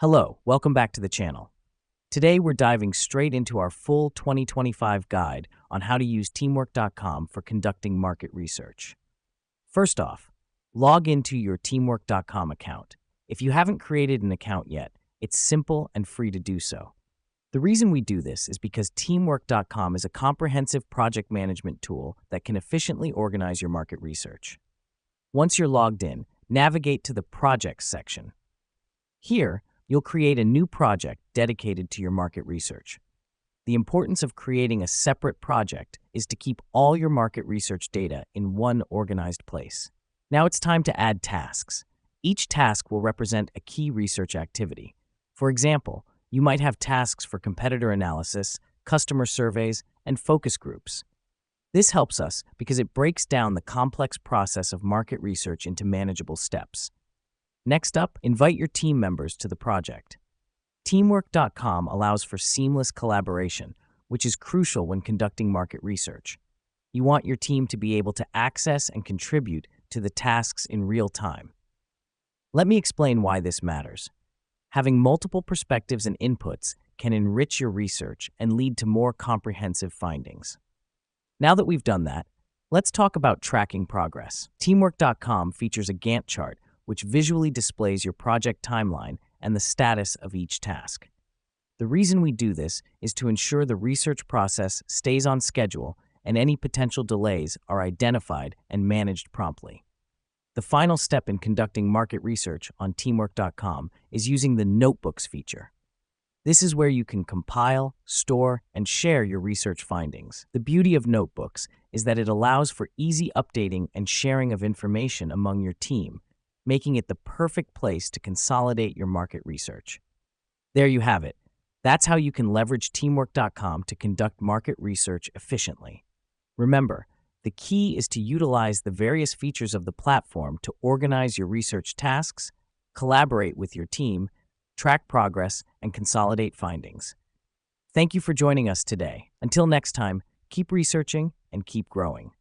Hello, welcome back to the channel. Today we're diving straight into our full 2025 guide on how to use teamwork.com for conducting market research. First off, log into your teamwork.com account. If you haven't created an account yet, it's simple and free to do so. The reason we do this is because teamwork.com is a comprehensive project management tool that can efficiently organize your market research. Once you're logged in, navigate to the Projects section. Here, you'll create a new project dedicated to your market research. The importance of creating a separate project is to keep all your market research data in one organized place. Now it's time to add tasks. Each task will represent a key research activity. For example, you might have tasks for competitor analysis, customer surveys, and focus groups. This helps us because it breaks down the complex process of market research into manageable steps. Next up, invite your team members to the project. Teamwork.com allows for seamless collaboration, which is crucial when conducting market research. You want your team to be able to access and contribute to the tasks in real time. Let me explain why this matters. Having multiple perspectives and inputs can enrich your research and lead to more comprehensive findings. Now that we've done that, let's talk about tracking progress. Teamwork.com features a Gantt chart which visually displays your project timeline and the status of each task. The reason we do this is to ensure the research process stays on schedule and any potential delays are identified and managed promptly. The final step in conducting market research on teamwork.com is using the Notebooks feature. This is where you can compile, store, and share your research findings. The beauty of Notebooks is that it allows for easy updating and sharing of information among your team, making it the perfect place to consolidate your market research. There you have it. That's how you can leverage teamwork.com to conduct market research efficiently. Remember, the key is to utilize the various features of the platform to organize your research tasks, collaborate with your team, track progress, and consolidate findings. Thank you for joining us today. Until next time, keep researching and keep growing.